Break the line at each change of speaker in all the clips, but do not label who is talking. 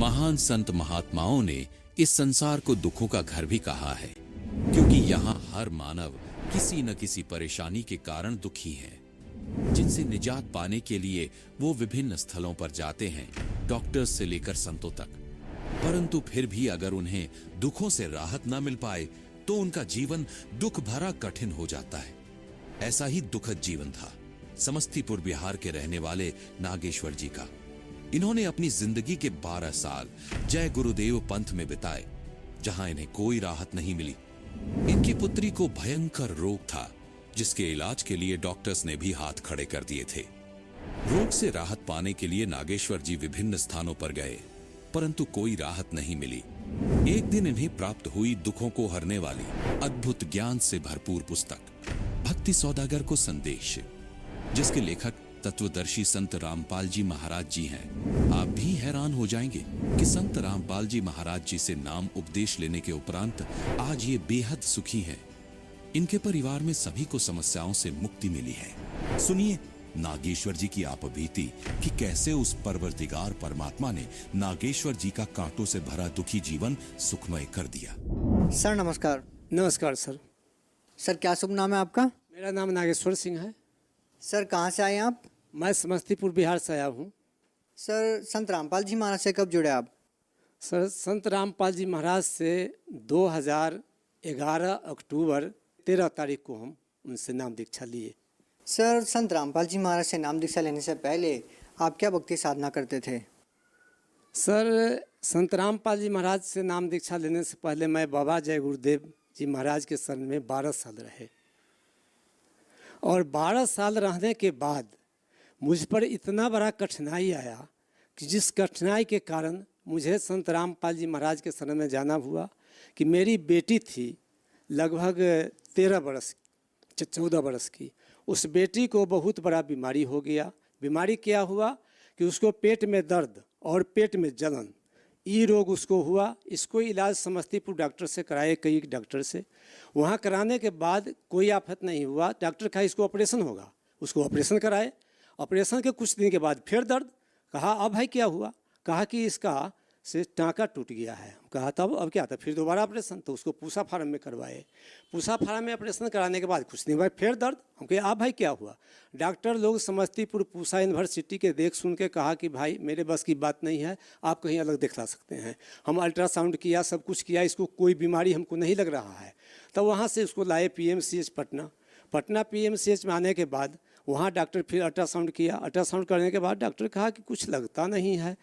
महान संत महात्माओं ने इस संसार को दुखों का घर भी कहा है, क्योंकि यहाँ हर मानव किसी न किसी परेशानी के कारण दुखी है, जिनसे निजात पाने के लिए वो विभिन्न स्थलों पर जाते हैं, डॉक्टर्स से लेकर संतों तक। परंतु फिर भी अगर उन्हें दुखों से राहत न मिल पाए तो उनका जीवन दुख भरा कठिन हो जाता है। ऐसा ही दुखद जीवन था समस्तीपुर बिहार के रहने वाले नागेश्वर जी का। इन्होंने अपनी जिंदगी के 12 साल जय गुरुदेव पंथ में बिताए, जहां इन्हें कोई राहत नहीं मिली। इनकी पुत्री को भयंकर रोग था, जिसके इलाज के लिए डॉक्टर्स ने भी हाथ खड़े कर दिए थे। रोग से राहत पाने के लिए नागेश्वर जी विभिन्न स्थानों पर गए, परंतु कोई राहत नहीं मिली। एक दिन इन्हें प्राप्त हुई दुखों को हरने वाली अद्भुत ज्ञान से भरपूर पुस्तक भक्ति सौदागर को संदेश, जिसके लेखक तत्वदर्शी संत रामपाल जी महाराज जी हैं। आप भी हैरान हो जाएंगे कि संत रामपाल जी महाराज जी से नाम उपदेश लेने के उपरांत आज ये बेहद सुखी हैं। इनके परिवार में सभी को समस्याओं से मुक्ति मिली है। सुनिए नागेश्वर जी की आपबीती कि कैसे उस परवरदिगार परमात्मा ने नागेश्वर जी का कांटों से भरा दुखी जीवन सुखमय कर दिया।
सर नमस्कार।
नमस्कार सर।
सर क्या शुभ नाम है आपका?
मेरा नाम नागेश्वर सिंह है।
सर कहाँ से आए आप?
मैं समस्तीपुर बिहार से आया हूँ।
सर संत रामपाल जी महाराज से कब जुड़े आप?
सर संत रामपाल जी महाराज से 2011 अक्टूबर 13 तारीख को हम उनसे नाम दीक्षा लिए।
सर संत रामपाल जी महाराज से नाम दीक्षा लेने से पहले आप क्या भक्ति साधना करते थे?
सर संत रामपाल जी महाराज से नाम दीक्षा लेने से पहले मैं बाबा जय गुरुदेव जी महाराज के शरण में 12 साल रहे, और 12 साल रहने के बाद मुझ पर इतना बड़ा कठिनाई आया कि जिस कठिनाई के कारण मुझे संत रामपाल जी महाराज के शरण में जाना हुआ कि मेरी बेटी थी लगभग 13 बरस 14 बरस की। उस बेटी को बहुत बड़ा बीमारी हो गया। बीमारी क्या हुआ कि उसको पेट में दर्द और पेट में जलन, ये रोग उसको हुआ। इसको इलाज समस्तीपुर डॉक्टर से कराए, कई डॉक्टर से। वहाँ कराने के बाद कोई आफत नहीं हुआ। डॉक्टर कहा इसको ऑपरेशन होगा, उसको ऑपरेशन कराए। ऑपरेशन के कुछ दिन के बाद फिर दर्द। कहा अब भाई क्या हुआ? कहा कि इसका से टाँका टूट गया है। कहा तब अब क्या था? फिर दोबारा ऑपरेशन। तो उसको पूसा फार्म में करवाए। पूसा फार्म में ऑपरेशन कराने के बाद कुछ दिन बाद फिर दर्द। हम कहे आप भाई क्या हुआ? डॉक्टर लोग समस्तीपुर पूसा यूनिवर्सिटी के देख सुन के कहा कि भाई मेरे बस की बात नहीं है, आप कहीं अलग दिखला सकते हैं। हम अल्ट्रासाउंड किया, सब कुछ किया, इसको कोई बीमारी हमको नहीं लग रहा है। तब वहाँ से उसको लाए PMCH पटना PMCH में आने के बाद वहाँ डॉक्टर फिर अल्ट्रासाउंड किया। अल्ट्रासाउंड करने के बाद डॉक्टर कहा कि कुछ लगता नहीं है,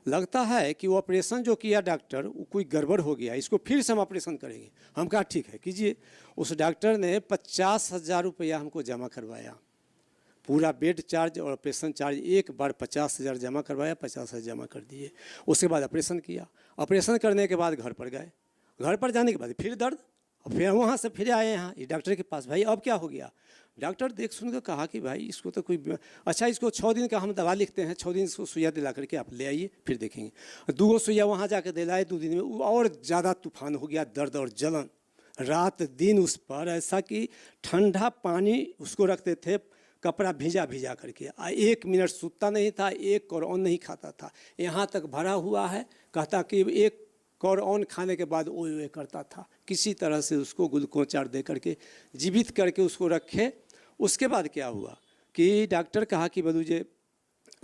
लगता है कि वो ऑपरेशन जो किया डॉक्टर वो कोई गड़बड़ हो गया, इसको फिर से हम ऑपरेशन करेंगे। हम कहा ठीक है कीजिए। उस डॉक्टर ने 50,000 रुपया हमको जमा करवाया, पूरा बेड चार्ज और ऑपरेशन चार्ज एक बार 50,000 जमा करवाया। 50,000 जमा कर दिए। उसके बाद ऑपरेशन किया। ऑपरेशन करने के बाद घर पर गए। घर पर जाने के बाद फिर दर्द, और फिर वहाँ से फिर आए यहाँ ये डॉक्टर के पास। भाई अब क्या हो गया? डॉक्टर देख सुन कर कहा कि भाई इसको तो कोई अच्छा, इसको 6 दिन का हम दवा लिखते हैं, 6 दिन इसको सुइया दिला करके आप ले आइए, फिर देखेंगे। 2 सुइया वहाँ जाकर दिलाए। 2 दिन में और ज़्यादा तूफान हो गया, दर्द और जलन रात दिन उस पर। ऐसा कि ठंडा पानी उसको रखते थे, कपड़ा भिजा करके। 1 मिनट सूतता नहीं था, 1 कौरौन नहीं खाता था। यहाँ तक भरा हुआ है। कहता कि 1 कौरौन खाने के बाद ओए करता था। किसी तरह से उसको ग्लूकोचार दे करके जीवित करके उसको रखे। उसके बाद क्या हुआ कि डॉक्टर कहा कि बलूजे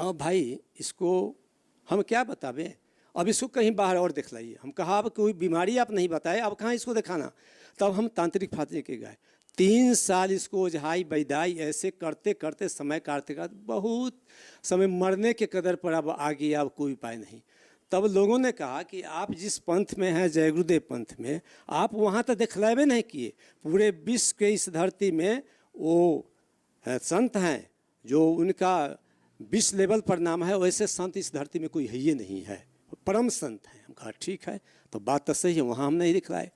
अब भाई इसको हम क्या बतावें, अब इसको कहीं बाहर और दिखलाइए। हम कहा अब कोई बीमारी आप नहीं बताए, अब कहाँ इसको दिखाना? तब हम तांत्रिक फाते के गए। 3 साल इसको ओझाई बैदाई ऐसे करते करते समय काटते काटते बहुत समय मरने के कदर पर अब आ गया, अब कोई उपाय नहीं। तब लोगों ने कहा कि आप जिस पंथ में हैं, जय गुरुदेव पंथ में, आप वहाँ तो दिखलावे नहीं किए। पूरे विश्व के इस धरती में वो संत हैं जो उनका विश्व लेवल पर नाम है, वैसे संत इस धरती में कोई है ही नहीं है, परम संत हैं। हम कहा ठीक है, तो बात तो सही है, वहाँ हम नहीं दिखलाए।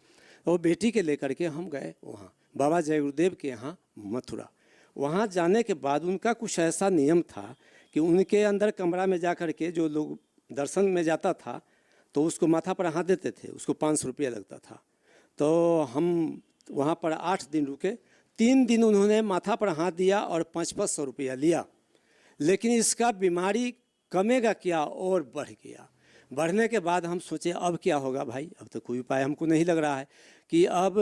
तो बेटी के लेकर के हम गए वहाँ बाबा जय गुरुदेव के यहाँ मथुरा। वहाँ जाने के बाद उनका कुछ ऐसा नियम था कि उनके अंदर कमरा में जा कर के जो लोग दर्शन में जाता था तो उसको माथा पर हाथ देते थे, उसको 500 रुपया लगता था। तो हम वहाँ पर 8 दिन रुके। 3 दिन उन्होंने माथा पर हाथ दिया और 500 रुपया लिया, लेकिन इसका बीमारी कमेगा क्या और बढ़ गया। बढ़ने के बाद हम सोचे अब क्या होगा भाई, अब तो कोई उपाय हमको नहीं लग रहा है कि अब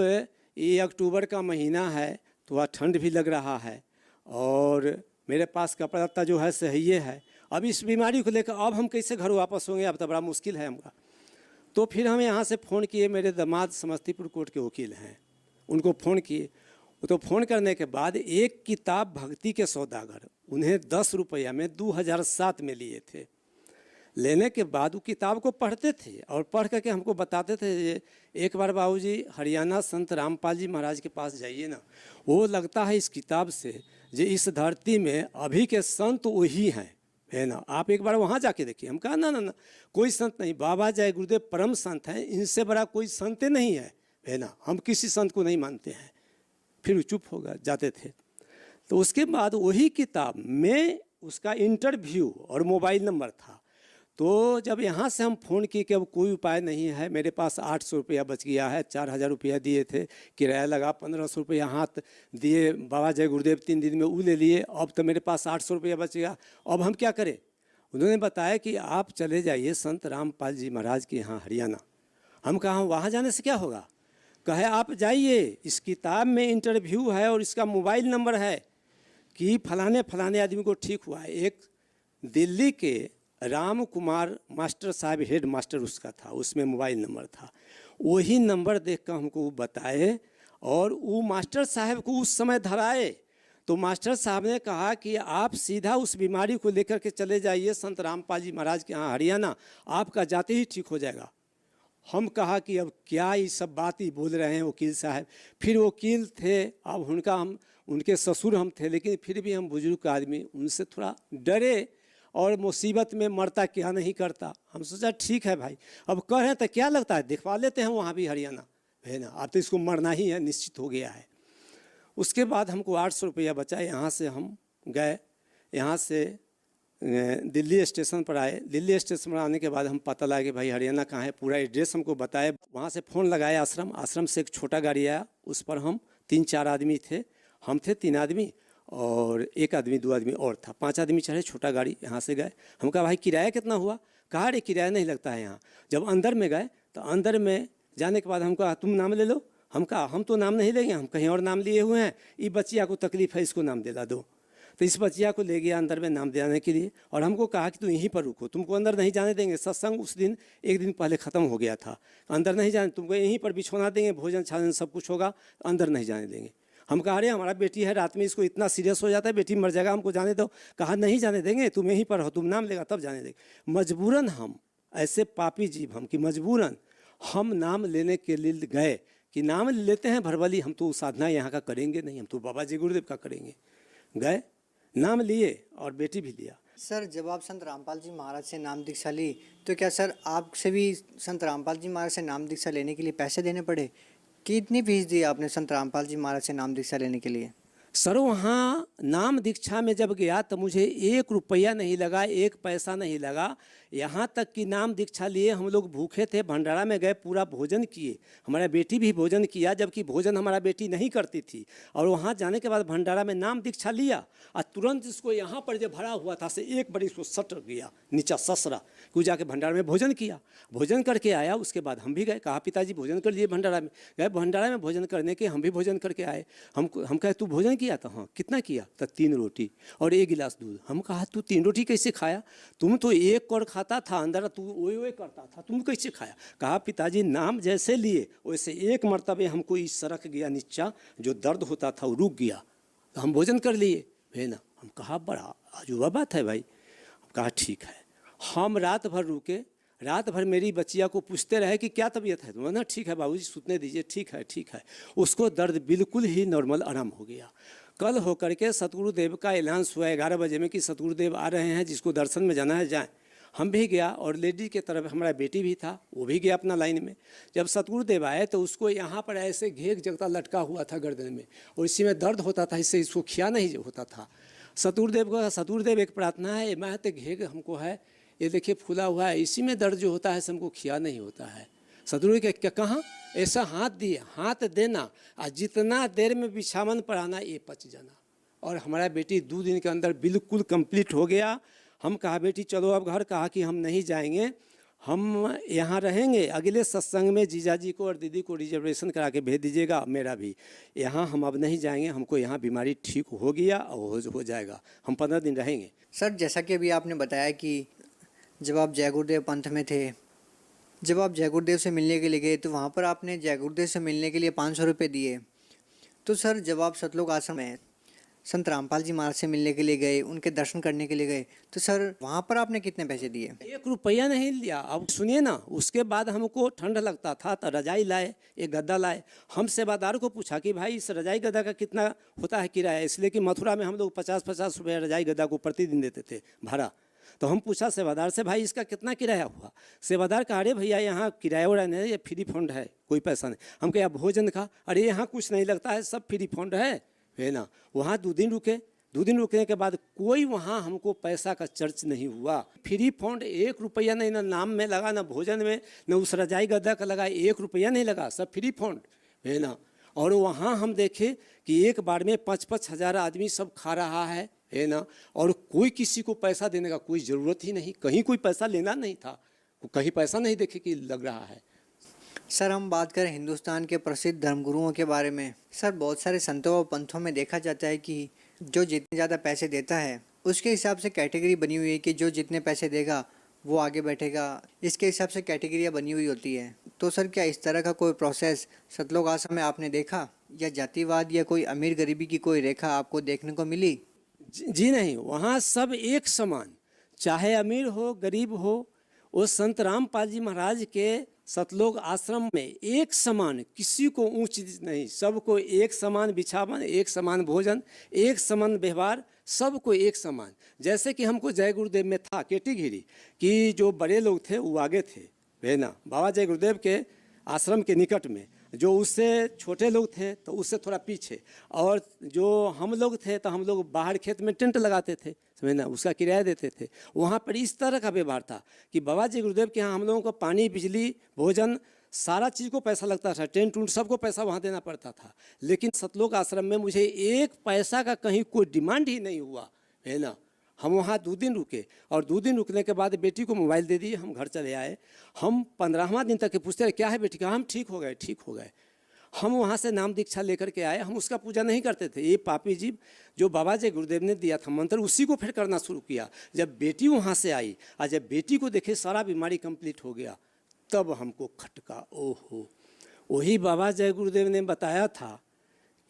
ये अक्टूबर का महीना है, थोड़ा ठंड भी लग रहा है और मेरे पास कपड़ा लत्ता जो है सही है। अब इस बीमारी को लेकर अब हम कैसे घर वापस होंगे, अब तो बड़ा मुश्किल है हमका। तो फिर हम यहाँ से फ़ोन किए, मेरे दामाद समस्तीपुर कोर्ट के वकील हैं, उनको फ़ोन किए। तो फ़ोन करने के बाद एक किताब भक्ति के सौदागर उन्हें 10 रुपया में 2007 में लिए थे। लेने के बाद वो किताब को पढ़ते थे और पढ़ करके हमको बताते थे ये एक बार बाबूजी हरियाणा संत रामपाल जी महाराज के पास जाइए ना, वो लगता है इस किताब से जो इस धरती में अभी के संत वही हैं, है ना, आप एक बार वहाँ जाके देखिए। हम कहा ना ना ना, कोई संत नहीं, बाबा जय गुरुदेव परम संत हैं, इनसे बड़ा कोई संत नहीं है ना, हम किसी संत को नहीं मानते हैं। फिर चुप हो जाते थे। तो उसके बाद वही किताब में उसका इंटरव्यू और मोबाइल नंबर था। तो जब यहाँ से हम फ़ोन किए कि अब कोई उपाय नहीं है, मेरे पास 800 रुपया बच गया है, 4000 रुपया दिए थे, किराया लगा 1500 रुपया हाथ दिए, बाबा जय गुरुदेव 3 दिन में वो ले लिए, अब तो मेरे पास 800 रुपया बच गया, अब हम क्या करें। उन्होंने बताया कि आप चले जाइए संत रामपाल जी महाराज के यहाँ हरियाणा। हम कहा वहाँ जाने से क्या होगा, कहे आप जाइए, इस किताब में इंटरव्यू है और इसका मोबाइल नंबर है कि फलाने फलाने आदमी को ठीक हुआ है। एक दिल्ली के राम कुमार मास्टर साहब हेड मास्टर उसका था, उसमें मोबाइल नंबर था। वही नंबर देखकर हमको वो बताए और वो मास्टर साहब को उस समय धराए। तो मास्टर साहब ने कहा कि आप सीधा उस बीमारी को लेकर के चले जाइए संत रामपाल जी महाराज के यहाँ हरियाणा, आपका जाते ही ठीक हो जाएगा। हम कहा कि अब क्या ये सब बात ही बोल रहे हैं वकील साहब। फिर वकील थे, अब उनके ससुर हम थे, लेकिन फिर भी हम बुजुर्ग आदमी उनसे थोड़ा डरे और मुसीबत में मरता क्या नहीं करता। हम सोचा ठीक है भाई, अब कह रहे हैं तो क्या लगता है, दिखवा लेते हैं वहाँ भी हरियाणा, है ना, अब तो इसको मरना ही है, निश्चित हो गया है। उसके बाद हमको 800 रुपया बचा। यहाँ से हम गए, यहाँ से दिल्ली स्टेशन पर आए। दिल्ली स्टेशन पर आने के बाद हम पता लगा कि भाई हरियाणा कहाँ है, पूरा एड्रेस हमको बताए। वहाँ से फ़ोन लगाए आश्रम से एक छोटा गाड़ी आया, उस पर हम 3-4 आदमी थे, हम थे 3 आदमी और एक आदमी 2 आदमी और था, 5 आदमी चढ़े छोटा गाड़ी। यहाँ से गए, हम कहा भाई किराया कितना हुआ, कहा अरे किराया नहीं लगता है यहाँ। जब अंदर में गए तो अंदर में जाने के बाद हम कहा तुम नाम ले लो। हम कहा हम तो नाम नहीं लेंगे, हम कहीं और नाम लिए हुए हैं, ये बच्चिया को तकलीफ़ है, इसको नाम दिला दो। तो इस बच्चिया को ले गया अंदर में नाम दिलाने के लिए और हमको कहा कि तुम यहीं पर रुको, तुमको अंदर नहीं जाने देंगे। सत्संग उस दिन एक दिन पहले ख़त्म हो गया था, अंदर नहीं जाने, तुमको यहीं पर बिछोना देंगे, भोजन छाजन सब कुछ होगा, अंदर नहीं जाने देंगे। हम कहा अरे हमारा बेटी है, रात में इसको इतना सीरियस हो जाता है, बेटी मर जाएगा, हमको जाने दो। कहा नहीं जाने देंगे, तुम यहीं पर हो, तुम नाम लेगा तब जाने देंगे। मजबूरन हम ऐसे पापी जीव हम कि मजबूरन हम नाम लेने के लिए गए कि नाम लेते हैं भरबली, हम तो साधना यहाँ का करेंगे नहीं, हम तो बाबा जी गुरुदेव का करेंगे। गए, नाम लिए और बेटी भी लिया।
सर जब आप संत रामपाल जी महाराज से नाम दीक्षा ली तो क्या सर आपसे भी संत रामपाल जी महाराज से नाम दीक्षा लेने के लिए पैसे देने पड़े? कितनी फीस दी आपने संत रामपाल जी महाराज से नाम दीक्षा लेने के लिए?
सर वहाँ नाम दीक्षा में जब गया तो मुझे 1 रुपया नहीं लगा, 1 पैसा नहीं लगा। यहाँ तक कि नाम दीक्षा लिए हम लोग भूखे थे, भंडारा में गए, पूरा भोजन किए, हमारा बेटी भी भोजन किया, जबकि भोजन हमारा बेटी नहीं करती थी। और वहाँ जाने के बाद भंडारा में नाम दीक्षा लिया और तुरंत इसको यहाँ पर जो भरा हुआ था से एक बार इसको सट गया नीचा ससरा, कि जाके भंडारा में भोजन किया। भोजन करके आया, उसके बाद हम भी गए, कहा पिताजी भोजन कर लिए भंडारा में। गए भंडारा में भोजन करने के, हम भी भोजन करके आए। हम कहे तू भोजन किया? तो हाँ। कितना किया? तो 3 रोटी और 1 गिलास दूध। हम कहा तू 3 रोटी कैसे खाया? तुम तो 1 कौर खाता था अंदर, तू ओए करता था, तुम कैसे खाया? कहा पिताजी नाम जैसे लिए वैसे एक मरतबे हमको इस सरक गया नीचा, जो दर्द होता था वो रुक गया, तो हम भोजन कर लिए, है ना। हम कहा बड़ा अजूबा बात है भाई। कहा ठीक है। हम रात भर रुके, रात भर मेरी बच्चिया को पूछते रहे कि क्या तबीयत है? तो ना ठीक है बाबूजी सुतने दीजिए, ठीक है ठीक है। उसको दर्द बिल्कुल ही नॉर्मल आराम हो गया। कल होकर के सतगुरुदेव का ऐलान हुआ 11 बजे में कि सतगुरुदेव आ रहे हैं, जिसको दर्शन में जाना है जाएं। हम भी गया और लेडीज के तरफ हमारा बेटी भी था, वो भी गया अपना लाइन में। जब सतगुरुदेव आए तो उसको यहाँ पर ऐसे घेक जगता लटका हुआ था गर्दन में और इसी में दर्द होता था, इससे इसको खिया नहीं होता था। सतगुरुदेव एक प्रार्थना है, मैं तो घेक हमको है, ये देखिए फूला हुआ है, इसी में दर्द जो होता है हमको खिया नहीं होता है। सतगुरु के क्या कहाँ ऐसा हाथ दिए, हाथ देना और जितना देर में बिछावन पर आना ये पच जाना। और हमारा बेटी 2 दिन के अंदर बिल्कुल कंप्लीट हो गया। हम कहा बेटी चलो अब घर, कहा कि हम नहीं जाएंगे, हम यहाँ रहेंगे। अगले सत्संग में जीजा जी को और दीदी को रिजर्वेशन करा के भेज दीजिएगा, मेरा भी। यहाँ हम अब नहीं जाएंगे, हमको यहाँ बीमारी ठीक हो गया और हो जाएगा, हम 15 दिन रहेंगे।
सर जैसा कि अभी आपने बताया कि जब आप जय गुरुदेव पंथ में थे, जब आप जय गुरुदेव से मिलने के लिए गए तो वहाँ पर आपने जय गुरुदेव से मिलने के लिए 500 रुपये दिए। तो सर जब आप सतलोक आश्रम में संत रामपाल जी महाराज से मिलने के लिए गए, उनके दर्शन करने के लिए गए, तो सर वहाँ पर आपने कितने पैसे दिए?
1 रुपया नहीं लिया। अब सुनिए ना, उसके बाद हमको ठंड लगता था तो रजाई लाए, एक गद्दा लाए। हम सेवादार को पूछा कि भाई इस रजाई गद्दा का कितना होता है किराया, इसलिए कि मथुरा में हम लोग 50-50 रुपये रजाई गद्दा को प्रतिदिन देते थे भाड़ा। तो हम पूछा सेवादार से, भाई इसका कितना किराया हुआ? सेवादार कहा, अरे भैया यहाँ किराया उड़ा नहीं, ये फ्री फंड है, कोई पैसा नहीं। हम कहा भोजन का, अरे यहाँ कुछ नहीं लगता है, सब फ्री फंड है ना। वहाँ 2 दिन रुके। 2 दिन रुकने के बाद कोई वहाँ हमको पैसा का चर्च नहीं हुआ। फ्री फंड 1 रुपया नहीं, ना नाम में लगा, ना भोजन में, ना उस रजाई गद्दा का लगा, 1 रुपया नहीं लगा, सब फ्री फंड है ना। और वहाँ हम देखे कि एक बार में 5-5 हज़ार आदमी सब खा रहा है ना। और कोई किसी को पैसा देने का कोई ज़रूरत ही नहीं, कहीं कोई पैसा लेना नहीं था, कहीं पैसा नहीं देखे कि लग रहा है।
सर हम बात करें हिंदुस्तान के प्रसिद्ध धर्मगुरुओं के बारे में, सर बहुत सारे संतों और पंथों में देखा जाता है कि जो जितने ज़्यादा पैसे देता है उसके हिसाब से कैटेगरी बनी हुई है कि जो जितने पैसे देगा वो आगे बैठेगा, इसके हिसाब से कैटेगरियाँ बनी हुई होती है। तो सर क्या इस तरह का कोई प्रोसेस सतलोक आश्रम में आपने देखा, या जातिवाद या कोई अमीर गरीबी की कोई रेखा आपको देखने को मिली?
जी नहीं, वहाँ सब एक समान, चाहे अमीर हो गरीब हो, वो संत रामपाल जी महाराज के सतलोक आश्रम में एक समान, किसी को ऊंच नहीं, सबको एक समान बिछावन, एक समान भोजन, एक समान व्यवहार, सबको एक समान। जैसे कि हमको जय गुरुदेव में था कैटेगरी कि जो बड़े लोग थे वो आगे थे है ना, बाबा जय गुरुदेव के आश्रम के निकट में। जो उससे छोटे लोग थे तो उससे थोड़ा पीछे, और जो हम लोग थे तो हम लोग बाहर खेत में टेंट लगाते थे, समझ ना, उसका किराया देते थे। वहाँ पर इस तरह का व्यवहार था कि बाबा जी गुरुदेव के यहाँ हम लोगों को पानी, बिजली, भोजन, सारा चीज़ को पैसा लगता था, टेंट उंट सबको पैसा वहाँ देना पड़ता था। लेकिन सतलोक आश्रम में मुझे 1 पैसा का कहीं कोई डिमांड ही नहीं हुआ है ना। हम वहाँ 2 दिन रुके, और 2 दिन रुकने के बाद बेटी को मोबाइल दे दिए, हम घर चले आए। हम 15वां दिन तक के पूछते रहे क्या है बेटी का, हम ठीक हो गए, ठीक हो गए। हम वहाँ से नाम दीक्षा लेकर के आए। हम उसका पूजा नहीं करते थे, ये पापी जीव जो बाबा जी गुरुदेव ने दिया था मंत्र, उसी को फिर करना शुरू किया। जब बेटी वहाँ से आई और जब बेटी को देखे सारा बीमारी कंप्लीट हो गया, तब हमको खटका, ओहो, वही बाबा जय गुरुदेव ने बताया था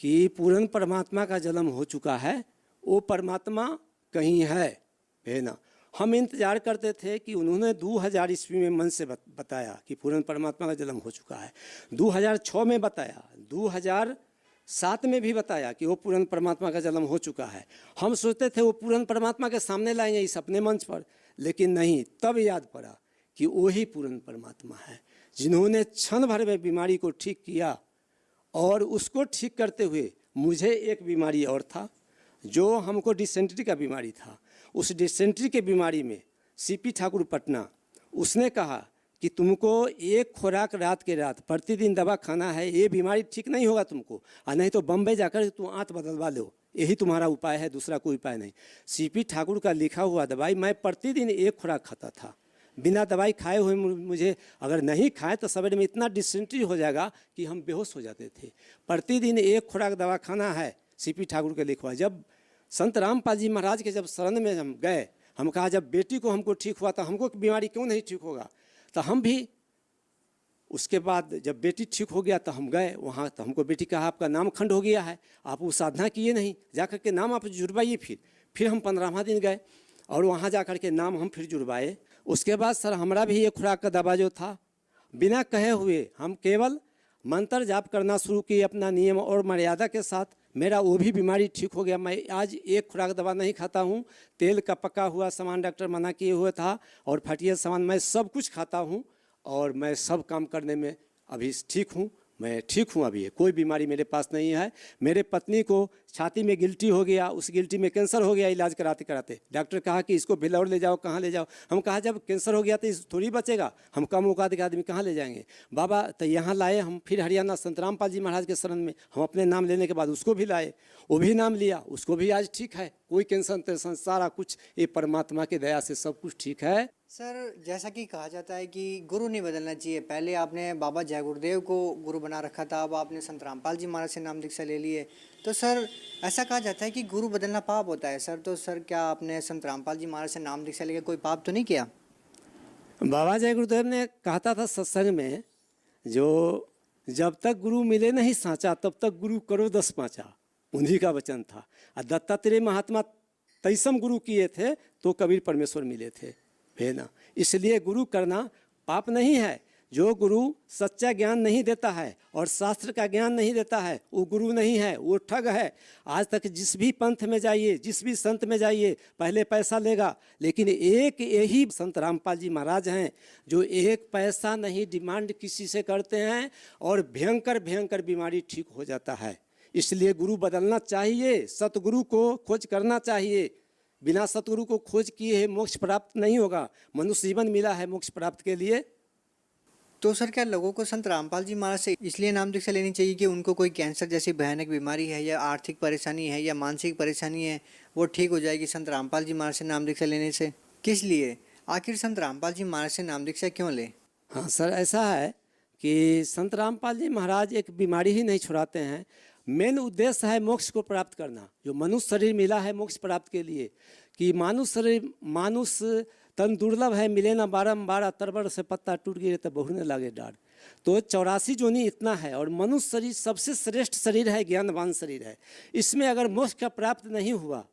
कि पूर्ण परमात्मा का जन्म हो चुका है, वो परमात्मा कहीं है ना। हम इंतजार करते थे कि उन्होंने 2000 ईस्वी में मन से बताया कि पूर्ण परमात्मा का जन्म हो चुका है, 2006 में बताया, 2007 में भी बताया कि वो पूर्ण परमात्मा का जन्म हो चुका है। हम सोचते थे वो पूर्ण परमात्मा के सामने लाएंगे इस अपने मंच पर, लेकिन नहीं। तब याद पड़ा कि वही पूर्ण परमात्मा है जिन्होंने क्षण भर में बीमारी को ठीक किया। और उसको ठीक करते हुए मुझे एक बीमारी और था, जो हमको डिसेंट्री का बीमारी था। उस डिसेंट्री के बीमारी में सीपी ठाकुर पटना, उसने कहा कि तुमको 1 खुराक रात के रात प्रतिदिन दवा खाना है, ये बीमारी ठीक नहीं होगा तुमको, और नहीं तो बम्बई जाकर तुम आंत बदलवा लो, यही तुम्हारा उपाय है, दूसरा कोई उपाय नहीं। सीपी ठाकुर का लिखा हुआ दवाई मैं प्रतिदिन 1 खुराक खाता था, बिना दवाई खाए हुए। मुझे अगर नहीं खाए तो सवेरे में इतना डिसेंट्री हो जाएगा कि हम बेहोश हो जाते थे। प्रतिदिन 1 खुराक दवा खाना है, सीपी ठाकुर के लिखा हुआ। जब संत रामपाल जी महाराज के जब शरण में हम गए, हम कहा जब बेटी को हमको ठीक हुआ तो हमको बीमारी क्यों नहीं ठीक होगा। तो हम भी उसके बाद जब बेटी ठीक हो गया तो हम गए वहाँ, तो हमको बेटी कहा आपका नाम खंड हो गया है, आप वो साधना किए नहीं, जाकर के नाम आप जुड़वाइए। फिर हम 15वां दिन गए और वहाँ जाकर के नाम हम फिर जुड़वाए। उसके बाद सर हमारा भी 1 खुराक का दवा जो था, बिना कहे हुए हम केवल मंत्र जाप करना शुरू किए अपना नियम और मर्यादा के साथ। मेरा वो भी बीमारी ठीक हो गया। मैं आज 1 खुराक दवा नहीं खाता हूँ। तेल का पका हुआ सामान डॉक्टर मना किए हुए था, और फटिया सामान मैं सब कुछ खाता हूँ, और मैं सब काम करने में अभी ठीक हूँ। मैं ठीक हूँ, अभी कोई बीमारी मेरे पास नहीं है। मेरे पत्नी को छाती में गिल्टी हो गया, उस गिल्टी में कैंसर हो गया। इलाज कराते कराते डॉक्टर कहा कि इसको भिलौर ले जाओ, कहाँ ले जाओ। हम कहा जब कैंसर हो गया तो इस थोड़ी बचेगा, हम कम औकात के आदमी कहाँ ले जाएंगे। बाबा तो यहाँ लाए हम, फिर हरियाणा संत रामपाल जी महाराज के शरण में हम अपने नाम लेने के बाद उसको भी लाए, वो भी नाम लिया, उसको भी आज ठीक है, कोई टेंशन टेंशन सारा कुछ ये परमात्मा की दया से सब कुछ ठीक है।
सर जैसा कि कहा जाता है कि गुरु नहीं बदलना चाहिए, पहले आपने बाबा जय गुरुदेव को गुरु बना रखा था, अब आपने संत रामपाल जी महाराज से नाम दीक्षा ले ली है, तो सर ऐसा कहा जाता है कि गुरु बदलना पाप होता है सर, तो सर क्या आपने संत रामपाल जी महाराज से नाम दीक्षा लेकर कोई पाप तो नहीं किया?
बाबा जय गुरुदेव ने कहता था सत्संग में, जो जब तक गुरु मिले नहीं साँचा तब तक गुरु करो 10 पाँचा, उन्हीं का वचन था। और दत्तात्रेय महात्मा 23 गुरु किए थे तो कबीर परमेश्वर मिले थे, है ना। इसलिए गुरु करना पाप नहीं है। जो गुरु सच्चा ज्ञान नहीं देता है और शास्त्र का ज्ञान नहीं देता है वो गुरु नहीं है, वो ठग है। आज तक जिस भी पंथ में जाइए, जिस भी संत में जाइए, पहले पैसा लेगा, लेकिन एक यही संत रामपाल जी महाराज हैं जो एक पैसा नहीं डिमांड किसी से करते हैं और भयंकर भयंकर बीमारी ठीक हो जाता है। इसलिए गुरु बदलना चाहिए, सतगुरु को खोज करना चाहिए। बिना सतगुरु को खोज किए मोक्ष प्राप्त नहीं होगा। मनुष्य जीवन मिला है मोक्ष प्राप्त के लिए।
तो सर क्या लोगों को संत रामपाल जी महाराज से इसलिए नाम दीक्षा लेनी चाहिए कि उनको कोई कैंसर जैसी भयानक बीमारी है या आर्थिक परेशानी है या मानसिक परेशानी है, वो ठीक हो जाएगी संत रामपाल जी महाराज से नाम दीक्षा लेने से? किस लिए आखिर संत रामपाल जी महाराज से नाम दीक्षा क्यों ले?
हाँ सर, ऐसा है कि संत रामपाल जी महाराज एक बीमारी ही नहीं छुड़ाते हैं। मेन उद्देश्य है मोक्ष को प्राप्त करना। जो मनुष्य शरीर मिला है मोक्ष प्राप्त के लिए, कि मानुष तन दुर्लभ है, मिले ना बारम्बार, तरबर से पत्ता टूट गिरे तो बहुने लागे डार। तो 84 जोनी इतना है और मनुष्य शरीर सबसे श्रेष्ठ शरीर है, ज्ञानवान शरीर है। इसमें अगर मोक्ष का प्राप्त नहीं हुआ,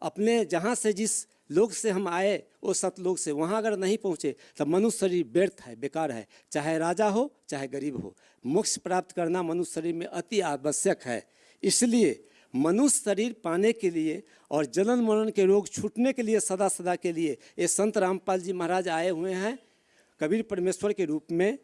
अपने जहाँ से जिस लोक से हम आए वो सतलोक से वहाँ अगर नहीं पहुँचे तो मनुष्य शरीर व्यर्थ है, बेकार है। चाहे राजा हो चाहे गरीब हो, मोक्ष प्राप्त करना मनुष्य शरीर में अति आवश्यक है। इसलिए मनुष्य शरीर पाने के लिए और जलन मरण के रोग छूटने के लिए सदा सदा के लिए ये संत रामपाल जी महाराज आए हुए हैं कबीर परमेश्वर के रूप में।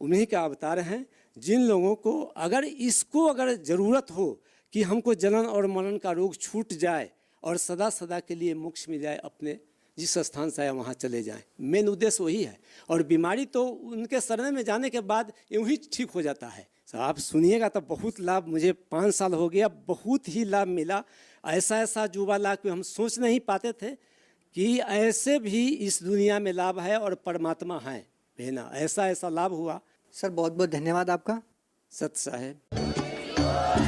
उन्हीं का अवतार हैं। जिन लोगों को अगर ज़रूरत हो कि हमको जलन और मरण का रोग छूट जाए और सदा सदा के लिए मोक्ष मिल जाए, अपने जिस स्थान से आए वहाँ चले जाएं, मेन उद्देश्य वही है। और बीमारी तो उनके शरण में जाने के बाद यूँ ही ठीक हो जाता है। तो आप सुनिएगा तो बहुत लाभ, मुझे 5 साल हो गया, बहुत ही लाभ मिला। ऐसा जुवा लाभ कि हम सोच नहीं पाते थे कि ऐसे भी इस दुनिया में लाभ है और परमात्मा है, है ना। ऐसा लाभ हुआ।
सर बहुत बहुत धन्यवाद आपका।
सत साहेब।